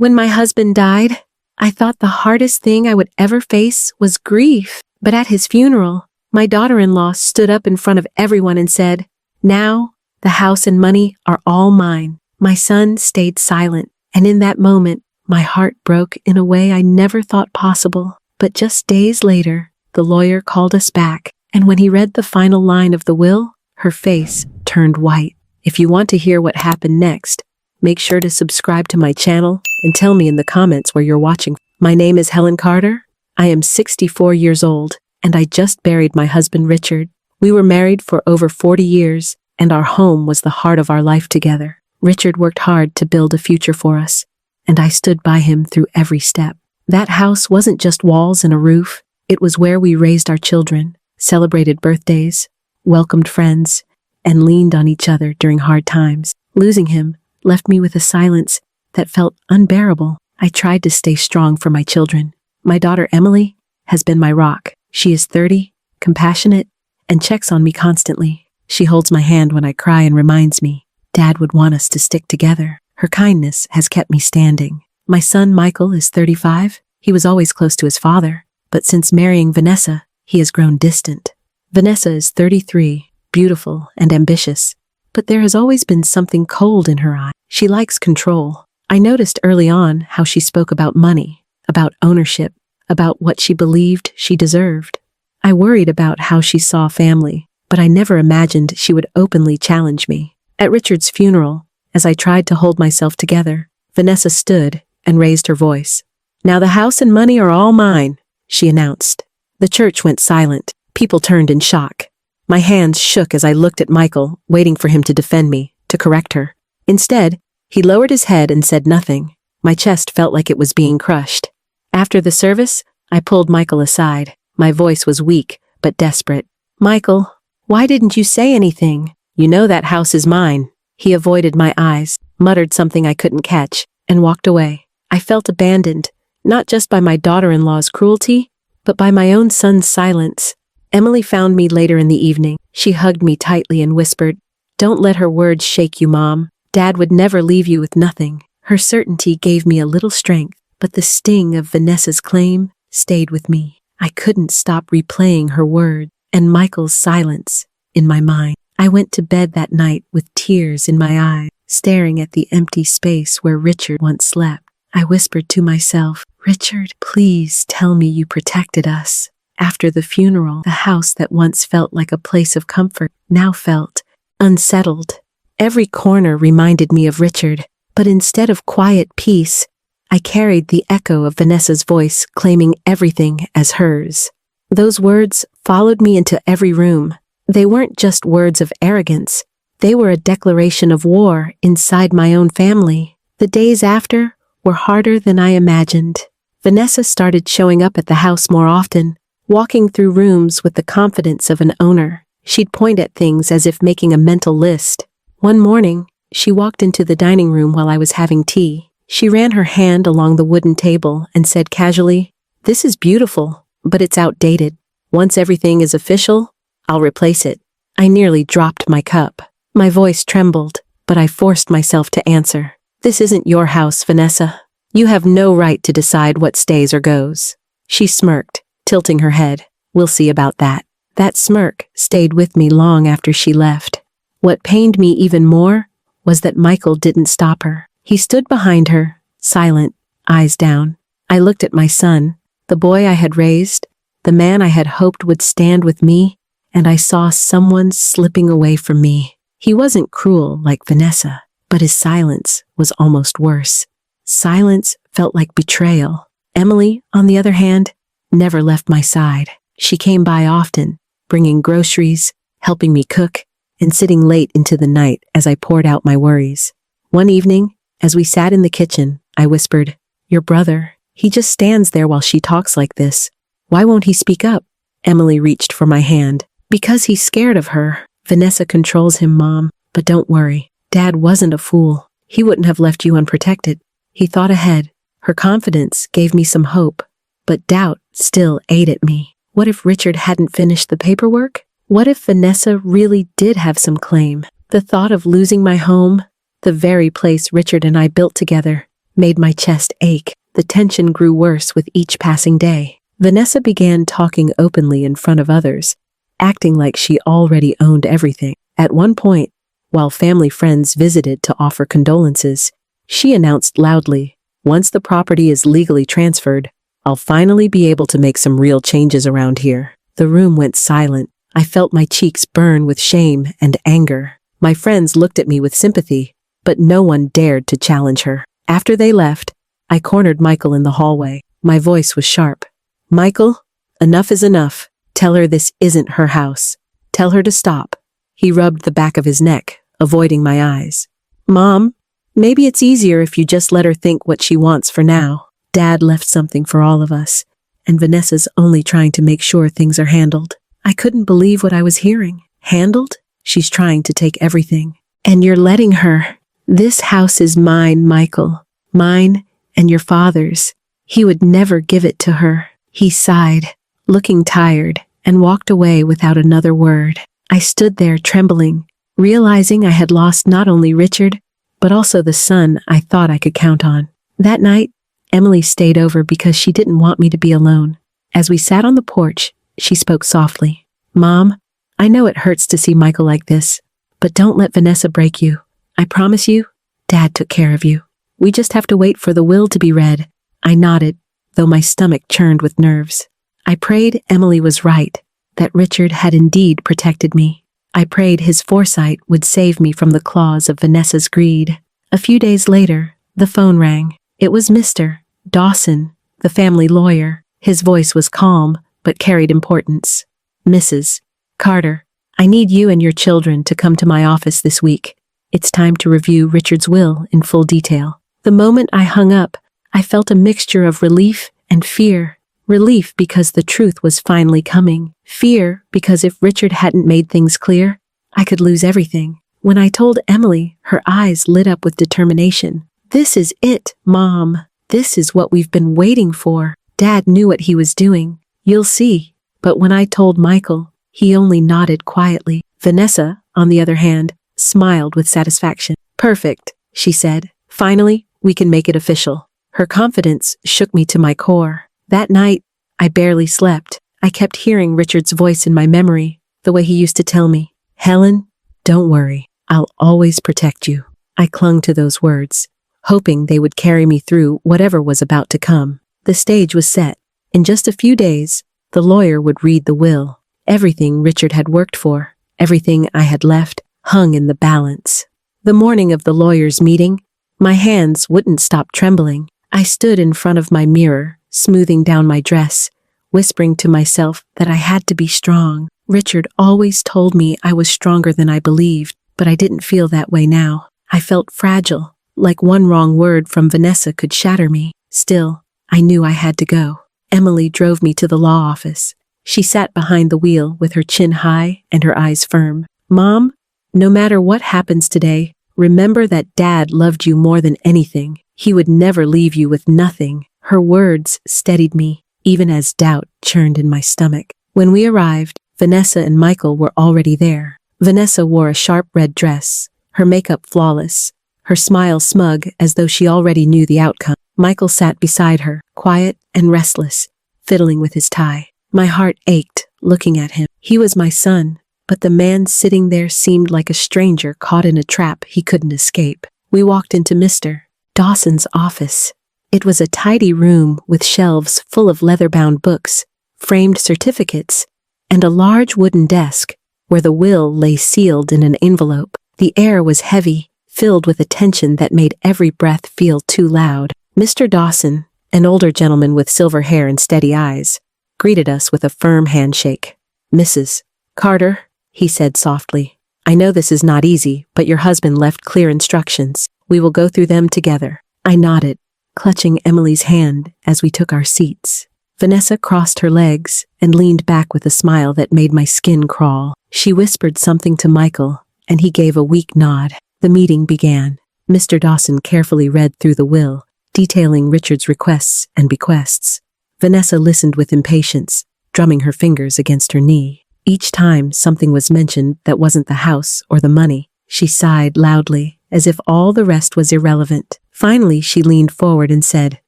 When my husband died, I thought the hardest thing I would ever face was grief. But at his funeral, my daughter-in-law stood up in front of everyone and said, "Now, the house and money are all mine." My son stayed silent, and in that moment, my heart broke in a way I never thought possible. But just days later, the lawyer called us back, and when he read the final line of the will, her face turned white. If you want to hear what happened next, make sure to subscribe to my channel and tell me in the comments where you're watching. My name is Helen Carter. I am 64 years old, and I just buried my husband Richard. We were married for over 40 years, and our home was the heart of our life together. Richard worked hard to build a future for us, and I stood by him through every step. That house wasn't just walls and a roof. It was where we raised our children, celebrated birthdays, welcomed friends, and leaned on each other during hard times. Losing him left me with a silence that felt unbearable. I tried to stay strong for my children. My daughter Emily has been my rock. She is 30, compassionate, and checks on me constantly. She holds my hand when I cry and reminds me Dad would want us to stick together. Her kindness has kept me standing. My son Michael is 35. He was always close to his father, but since marrying Vanessa, he has grown distant. Vanessa is 33, beautiful and ambitious, but there has always been something cold in her eye. She likes control. I noticed early on how she spoke about money, about ownership, about what she believed she deserved. I worried about how she saw family, but I never imagined she would openly challenge me. At Richard's funeral, as I tried to hold myself together, Vanessa stood and raised her voice. "Now the house and money are all mine," she announced. The church went silent. People turned in shock. My hands shook as I looked at Michael, waiting for him to defend me, to correct her. Instead, he lowered his head and said nothing. My chest felt like it was being crushed. After the service, I pulled Michael aside. My voice was weak, but desperate. "Michael, why didn't you say anything? You know that house is mine." He avoided my eyes, muttered something I couldn't catch, and walked away. I felt abandoned, not just by my daughter-in-law's cruelty, but by my own son's silence. Emily found me later in the evening. She hugged me tightly and whispered, "Don't let her words shake you, Mom. Dad would never leave you with nothing." Her certainty gave me a little strength, but the sting of Vanessa's claim stayed with me. I couldn't stop replaying her words and Michael's silence in my mind. I went to bed that night with tears in my eyes, staring at the empty space where Richard once slept. I whispered to myself, "Richard, please tell me you protected us." After the funeral, the house that once felt like a place of comfort now felt unsettled. Every corner reminded me of Richard, but instead of quiet peace, I carried the echo of Vanessa's voice claiming everything as hers. Those words followed me into every room. They weren't just words of arrogance. They were a declaration of war inside my own family. The days after were harder than I imagined. Vanessa started showing up at the house more often, walking through rooms with the confidence of an owner. She'd point at things as if making a mental list. One morning, she walked into the dining room while I was having tea. She ran her hand along the wooden table and said casually, "This is beautiful, but it's outdated. Once everything is official, I'll replace it." I nearly dropped my cup. My voice trembled, but I forced myself to answer. "This isn't your house, Vanessa. You have no right to decide what stays or goes." She smirked, tilting her head. "We'll see about that." That smirk stayed with me long after she left. What pained me even more was that Michael didn't stop her. He stood behind her, silent, eyes down. I looked at my son, the boy I had raised, the man I had hoped would stand with me, and I saw someone slipping away from me. He wasn't cruel like Vanessa, but his silence was almost worse. Silence felt like betrayal. Emily, on the other hand, never left my side. She came by often, bringing groceries, helping me cook, and sitting late into the night as I poured out my worries. One evening, as we sat in the kitchen, I whispered, "Your brother, he just stands there while she talks like this. Why won't he speak up?" Emily reached for my hand. "Because he's scared of her. Vanessa controls him, Mom. But don't worry. Dad wasn't a fool. He wouldn't have left you unprotected." He thought ahead. Her confidence gave me some hope, but doubt still ate at me. What if Richard hadn't finished the paperwork? What if Vanessa really did have some claim? The thought of losing my home, the very place Richard and I built together, made my chest ache. The tension grew worse with each passing day. Vanessa began talking openly in front of others, acting like she already owned everything. At one point, while family friends visited to offer condolences, she announced loudly, "Once the property is legally transferred, I'll finally be able to make some real changes around here." The room went silent. I felt my cheeks burn with shame and anger. My friends looked at me with sympathy, but no one dared to challenge her. After they left, I cornered Michael in the hallway. My voice was sharp. "Michael, enough is enough. Tell her this isn't her house. Tell her to stop." He rubbed the back of his neck, avoiding my eyes. "Mom, maybe it's easier if you just let her think what she wants for now. Dad left something for all of us, and Vanessa's only trying to make sure things are handled." I couldn't believe what I was hearing. Handled? She's trying to take everything. And you're letting her. This house is mine, Michael. Mine and your father's. He would never give it to her. He sighed, looking tired, and walked away without another word. I stood there trembling, realizing I had lost not only Richard, but also the son I thought I could count on. That night, Emily stayed over because she didn't want me to be alone. As we sat on the porch, she spoke softly. "Mom, I know it hurts to see Michael like this, but don't let Vanessa break you. I promise you, Dad took care of you. We just have to wait for the will to be read." I nodded, though my stomach churned with nerves. I prayed Emily was right, that Richard had indeed protected me. I prayed his foresight would save me from the claws of Vanessa's greed. A few days later, the phone rang. It was Mr. Dawson, the family lawyer. His voice was calm, but carried importance. "Mrs. Carter, I need you and your children to come to my office this week. It's time to review Richard's will in full detail." The moment I hung up, I felt a mixture of relief and fear. Relief because the truth was finally coming. Fear because if Richard hadn't made things clear, I could lose everything. When I told Emily, her eyes lit up with determination. "This is it, Mom. This is what we've been waiting for." Dad knew what he was doing. "You'll see." But when I told Michael, he only nodded quietly. Vanessa, on the other hand, smiled with satisfaction. "Perfect," she said. "Finally, we can make it official." Her confidence shook me to my core. That night, I barely slept. I kept hearing Richard's voice in my memory, the way he used to tell me, "Helen, don't worry. I'll always protect you." I clung to those words, hoping they would carry me through whatever was about to come. The stage was set. In just a few days, the lawyer would read the will. Everything Richard had worked for, everything I had left, hung in the balance. The morning of the lawyer's meeting, my hands wouldn't stop trembling. I stood in front of my mirror, smoothing down my dress, whispering to myself that I had to be strong. Richard always told me I was stronger than I believed, but I didn't feel that way now. I felt fragile, like one wrong word from Vanessa could shatter me. Still, I knew I had to go. Emily drove me to the law office. She sat behind the wheel with her chin high and her eyes firm. "Mom, no matter what happens today, remember that Dad loved you more than anything. He would never leave you with nothing." Her words steadied me, even as doubt churned in my stomach. When we arrived, Vanessa and Michael were already there. Vanessa wore a sharp red dress, her makeup flawless, her smile smug as though she already knew the outcome. Michael sat beside her, quiet and restless, fiddling with his tie. My heart ached, looking at him. He was my son, but the man sitting there seemed like a stranger caught in a trap he couldn't escape. We walked into Mr. Dawson's office. It was a tidy room with shelves full of leather-bound books, framed certificates, and a large wooden desk where the will lay sealed in an envelope. The air was heavy, filled with a tension that made every breath feel too loud. Mr. Dawson, an older gentleman with silver hair and steady eyes, greeted us with a firm handshake. "Mrs. Carter," he said softly, "I know this is not easy, but your husband left clear instructions. We will go through them together." I nodded, clutching Emily's hand as we took our seats. Vanessa crossed her legs and leaned back with a smile that made my skin crawl. She whispered something to Michael, and he gave a weak nod. The meeting began. Mr. Dawson carefully read through the will, detailing Richard's requests and bequests. Vanessa listened with impatience, drumming her fingers against her knee. Each time something was mentioned that wasn't the house or the money, she sighed loudly as if all the rest was irrelevant. Finally, she leaned forward and said,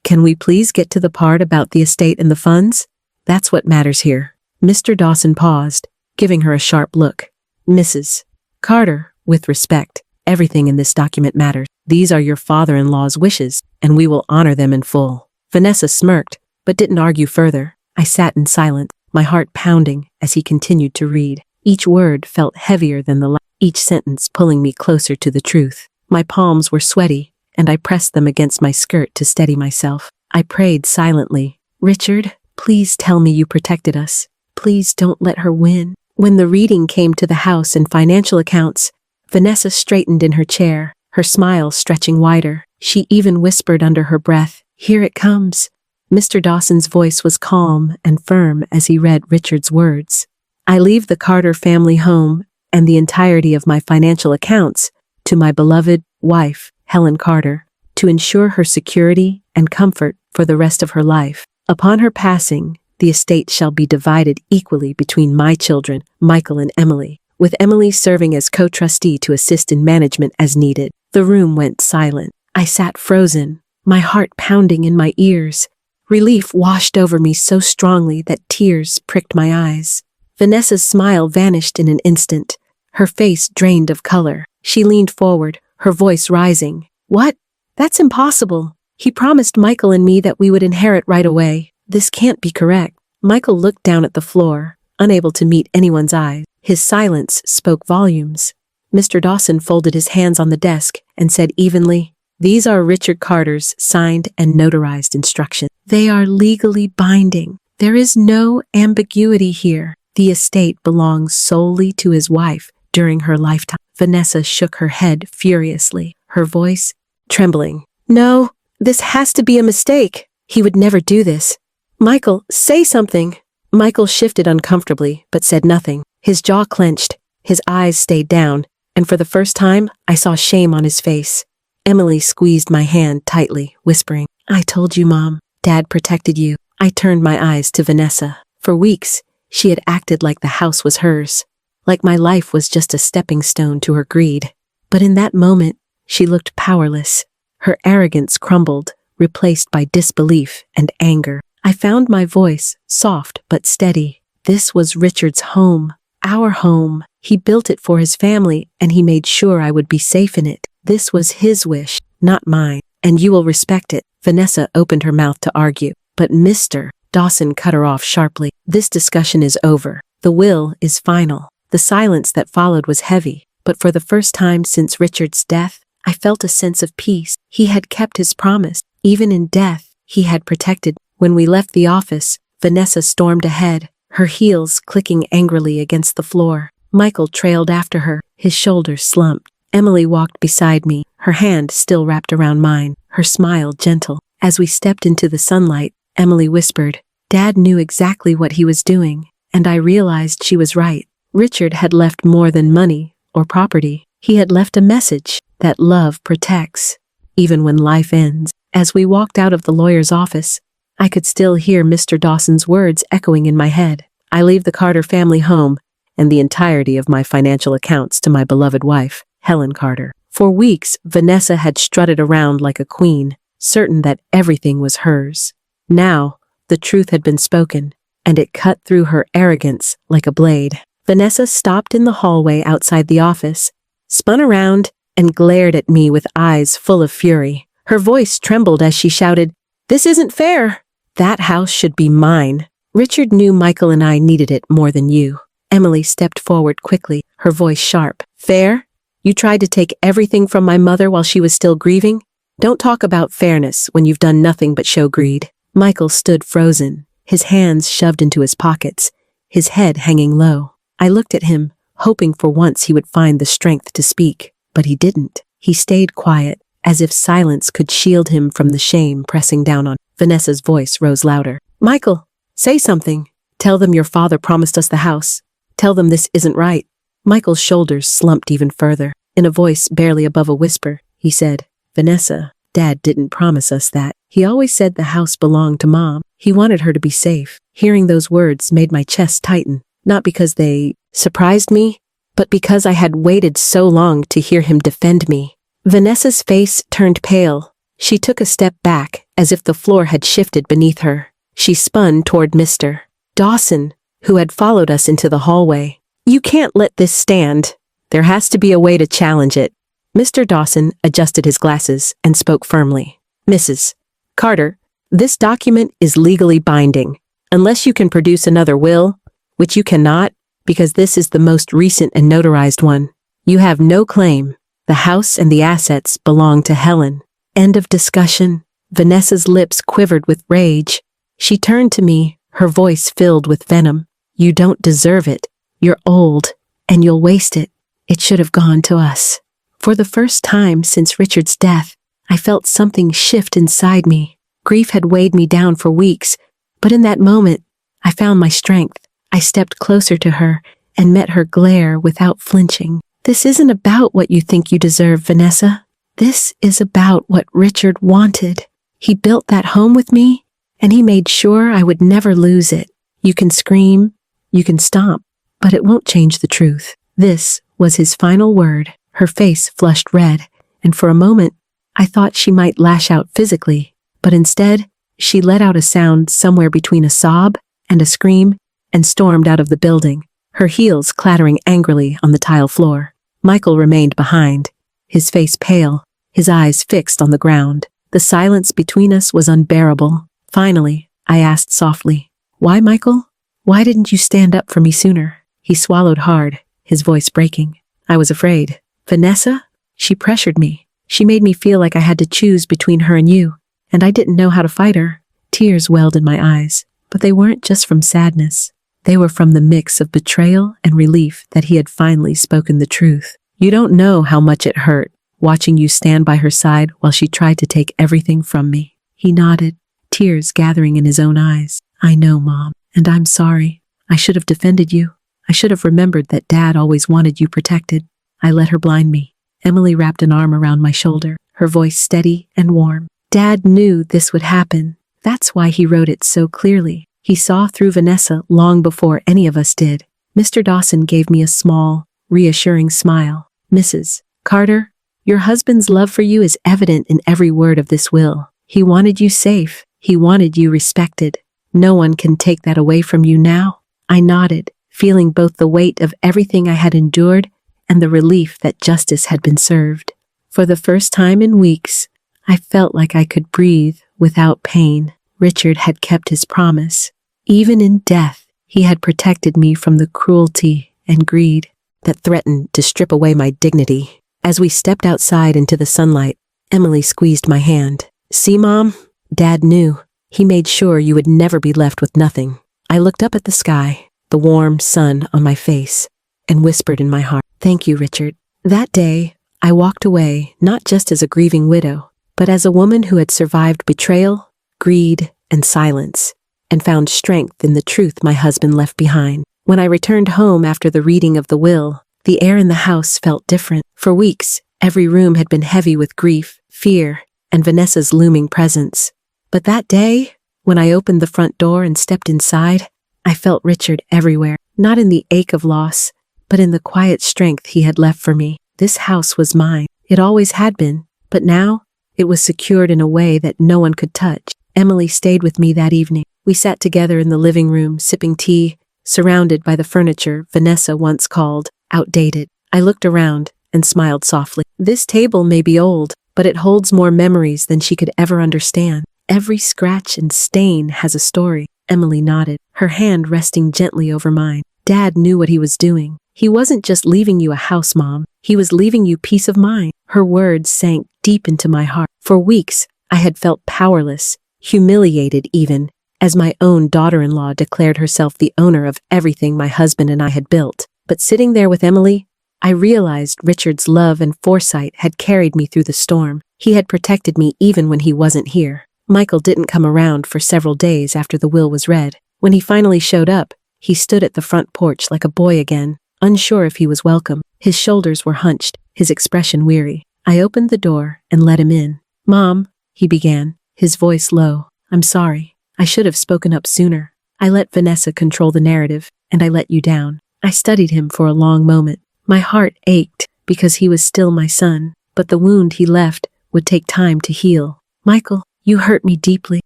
"Can we please get to the part about the estate and the funds? That's what matters here." Mr. Dawson paused, giving her a sharp look. "Mrs. Carter, with respect, everything in this document matters. These are your father-in-law's wishes, and we will honor them in full." Vanessa smirked, but didn't argue further. I sat in silence, my heart pounding as he continued to read. Each word felt heavier than the last, each sentence pulling me closer to the truth. My palms were sweaty, and I pressed them against my skirt to steady myself. I prayed silently, "Richard, please tell me you protected us. Please don't let her win." When the reading came to the house and financial accounts, Vanessa straightened in her chair, her smile stretching wider. She even whispered under her breath, "Here it comes." Mr. Dawson's voice was calm and firm as he read Richard's words. "I leave the Carter family home and the entirety of my financial accounts to my beloved wife, Helen Carter, to ensure her security and comfort for the rest of her life. Upon her passing, the estate shall be divided equally between my children, Michael and Emily, with Emily serving as co-trustee to assist in management as needed." The room went silent. I sat frozen, my heart pounding in my ears. Relief washed over me so strongly that tears pricked my eyes. Vanessa's smile vanished in an instant, her face drained of color. She leaned forward, her voice rising. "What? That's impossible. He promised Michael and me that we would inherit right away. This can't be correct." Michael looked down at the floor, unable to meet anyone's eyes. His silence spoke volumes. Mr. Dawson folded his hands on the desk and said evenly, "These are Richard Carter's signed and notarized instructions. They are legally binding. There is no ambiguity here. The estate belongs solely to his wife during her lifetime." Vanessa shook her head furiously, her voice trembling. "No, this has to be a mistake. He would never do this. Michael, say something." Michael shifted uncomfortably, but said nothing. His jaw clenched, his eyes stayed down, and for the first time, I saw shame on his face. Emily squeezed my hand tightly, whispering, "I told you, Mom. Dad protected you." I turned my eyes to Vanessa. For weeks, she had acted like the house was hers, like my life was just a stepping stone to her greed. But in that moment, she looked powerless. Her arrogance crumbled, replaced by disbelief and anger. I found my voice, soft but steady. This was Richard's home, our home. He built it for his family, and he made sure I would be safe in it. This was his wish, not mine, and you will respect it. Vanessa opened her mouth to argue, but Mr. Dawson cut her off sharply. "This discussion is over. The will is final." The silence that followed was heavy, but for the first time since Richard's death, I felt a sense of peace. He had kept his promise. Even in death, he had protected. When we left the office, Vanessa stormed ahead, her heels clicking angrily against the floor. Michael trailed after her, his shoulders slumped. Emily walked beside me, her hand still wrapped around mine, her smile gentle. As we stepped into the sunlight, Emily whispered, "Dad knew exactly what he was doing," and I realized she was right. Richard had left more than money or property. He had left a message that love protects, even when life ends. As we walked out of the lawyer's office, I could still hear Mr. Dawson's words echoing in my head. "I leave the Carter family home and the entirety of my financial accounts to my beloved wife, Helen Carter." For weeks, Vanessa had strutted around like a queen, certain that everything was hers. Now, the truth had been spoken, and it cut through her arrogance like a blade. Vanessa stopped in the hallway outside the office, spun around, and glared at me with eyes full of fury. Her voice trembled as she shouted, "This isn't fair. That house should be mine. Richard knew Michael and I needed it more than you." Emily stepped forward quickly, her voice sharp. "Fair? You tried to take everything from my mother while she was still grieving? Don't talk about fairness when you've done nothing but show greed." Michael stood frozen, his hands shoved into his pockets, his head hanging low. I looked at him, hoping for once he would find the strength to speak, but he didn't. He stayed quiet, as if silence could shield him from the shame pressing down on. Vanessa's voice rose louder. "Michael, say something. Tell them your father promised us the house. Tell them this isn't right." Michael's shoulders slumped even further. In a voice barely above a whisper, he said, "Vanessa, Dad didn't promise us that. He always said the house belonged to Mom. He wanted her to be safe." Hearing those words made my chest tighten, not because they surprised me, but because I had waited so long to hear him defend me. Vanessa's face turned pale. She took a step back, as if the floor had shifted beneath her. She spun toward Mr. Dawson, who had followed us into the hallway. "You can't let this stand. There has to be a way to challenge it." Mr. Dawson adjusted his glasses and spoke firmly. "Mrs. Carter, this document is legally binding. Unless you can produce another will, which you cannot, because this is the most recent and notarized one, you have no claim. The house and the assets belong to Helen." End of discussion. Vanessa's lips quivered with rage. She turned to me, her voice filled with venom. "You don't deserve it. You're old, and you'll waste it. It should have gone to us." For the first time since Richard's death, I felt something shift inside me. Grief had weighed me down for weeks, but in that moment, I found my strength. I stepped closer to her and met her glare without flinching. "This isn't about what you think you deserve, Vanessa. This is about what Richard wanted. He built that home with me, and he made sure I would never lose it. You can scream, you can stomp, but it won't change the truth." This was his final word. Her face flushed red, and for a moment, I thought she might lash out physically, but instead, she let out a sound somewhere between a sob and a scream and stormed out of the building, her heels clattering angrily on the tile floor. Michael remained behind, his face pale, his eyes fixed on the ground. The silence between us was unbearable. Finally, I asked softly, "Why, Michael? Why didn't you stand up for me sooner?" He swallowed hard, his voice breaking. "I was afraid. Vanessa? She pressured me. She made me feel like I had to choose between her and you, and I didn't know how to fight her." Tears welled in my eyes, but they weren't just from sadness. They were from the mix of betrayal and relief that he had finally spoken the truth. "You don't know how much it hurt, watching you stand by her side while she tried to take everything from me." He nodded, tears gathering in his own eyes. "I know, Mom, and I'm sorry. I should have defended you. I should have remembered that Dad always wanted you protected. I let her blind me." Emily wrapped an arm around my shoulder, her voice steady and warm. "Dad knew this would happen. That's why he wrote it so clearly. He saw through Vanessa long before any of us did." Mr. Dawson gave me a small, reassuring smile. "Mrs. Carter, your husband's love for you is evident in every word of this will. He wanted you safe. He wanted you respected. No one can take that away from you now." I nodded, feeling both the weight of everything I had endured and the relief that justice had been served. For the first time in weeks, I felt like I could breathe without pain. Richard had kept his promise. Even in death, he had protected me from the cruelty and greed that threatened to strip away my dignity. As we stepped outside into the sunlight, Emily squeezed my hand. "See, Mom? Dad knew. He made sure you would never be left with nothing." I looked up at the sky, the warm sun on my face, and whispered in my heart, "Thank you, Richard." That day, I walked away not just as a grieving widow, but as a woman who had survived betrayal, greed, and silence, and found strength in the truth my husband left behind. When I returned home after the reading of the will, the air in the house felt different. For weeks, every room had been heavy with grief, fear, and Vanessa's looming presence. But that day, when I opened the front door and stepped inside, I felt Richard everywhere, not in the ache of loss, but in the quiet strength he had left for me. This house was mine. It always had been, but now it was secured in a way that no one could touch. Emily stayed with me that evening. We sat together in the living room, sipping tea, surrounded by the furniture Vanessa once called outdated. I looked around and smiled softly. This table may be old, but it holds more memories than she could ever understand. Every scratch and stain has a story. Emily nodded, her hand resting gently over mine. Dad knew what he was doing. He wasn't just leaving you a house, Mom. He was leaving you peace of mind. Her words sank deep into my heart. For weeks, I had felt powerless, humiliated even, as my own daughter-in-law declared herself the owner of everything my husband and I had built. But sitting there with Emily, I realized Richard's love and foresight had carried me through the storm. He had protected me even when he wasn't here. Michael didn't come around for several days after the will was read. When he finally showed up, he stood at the front porch like a boy again, unsure if he was welcome. His shoulders were hunched, his expression weary. I opened the door and let him in. "Mom," he began, his voice low, "I'm sorry. I should have spoken up sooner. I let Vanessa control the narrative, and I let you down." I studied him for a long moment. My heart ached because he was still my son, but the wound he left would take time to heal. Michael, you hurt me deeply.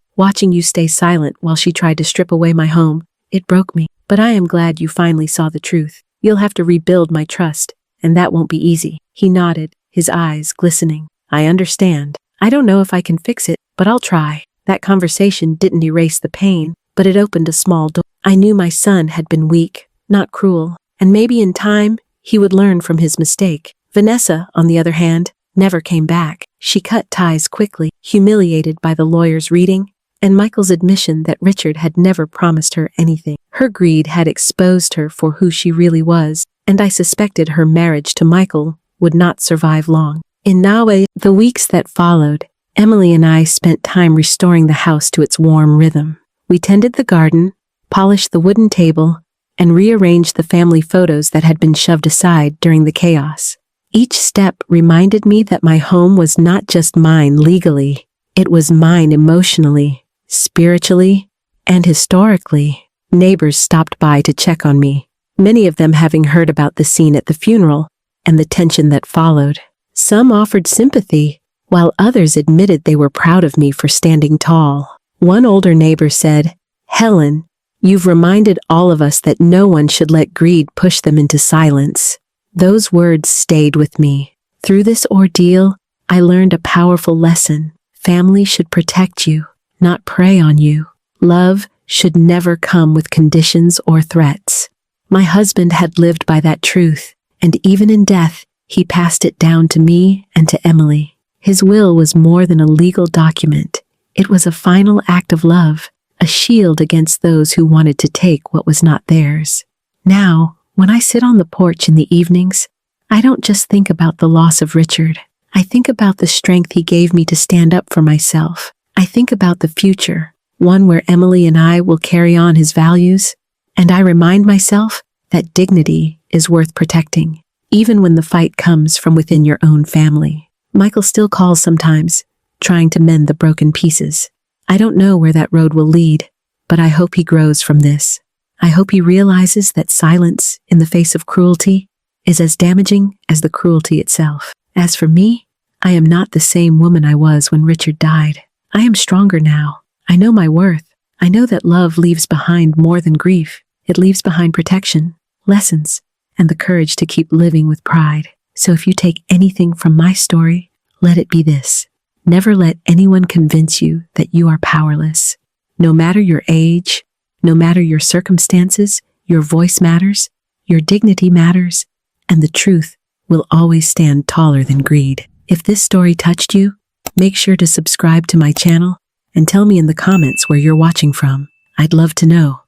Watching you stay silent while she tried to strip away my home, it broke me. But I am glad you finally saw the truth. You'll have to rebuild my trust, and that won't be easy. He nodded, his eyes glistening. I understand. I don't know if I can fix it, but I'll try. That conversation didn't erase the pain, but it opened a small door. I knew my son had been weak, not cruel, and maybe in time, he would learn from his mistake. Vanessa, on the other hand, never came back. She cut ties quickly, humiliated by the lawyer's reading, and Michael's admission that Richard had never promised her anything. Her greed had exposed her for who she really was, and I suspected her marriage to Michael would not survive long. In Naue, the weeks that followed, Emily and I spent time restoring the house to its warm rhythm. We tended the garden, polished the wooden table, and rearranged the family photos that had been shoved aside during the chaos. Each step reminded me that my home was not just mine legally, it was mine emotionally, spiritually, and historically. Neighbors stopped by to check on me, many of them having heard about the scene at the funeral and the tension that followed. Some offered sympathy, while others admitted they were proud of me for standing tall. One older neighbor said, "Helen, you've reminded all of us that no one should let greed push them into silence." Those words stayed with me. Through this ordeal, I learned a powerful lesson. Family should protect you, not prey on you. Love should never come with conditions or threats. My husband had lived by that truth, and even in death, he passed it down to me and to Emily. His will was more than a legal document. It was a final act of love, a shield against those who wanted to take what was not theirs. Now, when I sit on the porch in the evenings, I don't just think about the loss of Richard. I think about the strength he gave me to stand up for myself. I think about the future, one where Emily and I will carry on his values, and I remind myself that dignity is worth protecting, even when the fight comes from within your own family. Michael still calls sometimes, trying to mend the broken pieces. I don't know where that road will lead, but I hope he grows from this. I hope he realizes that silence in the face of cruelty is as damaging as the cruelty itself. As for me, I am not the same woman I was when Richard died. I am stronger now. I know my worth. I know that love leaves behind more than grief. It leaves behind protection, lessons, and the courage to keep living with pride. So if you take anything from my story, let it be this. Never let anyone convince you that you are powerless. No matter your age, no matter your circumstances, your voice matters, your dignity matters, and the truth will always stand taller than greed. If this story touched you, make sure to subscribe to my channel and tell me in the comments where you're watching from. I'd love to know.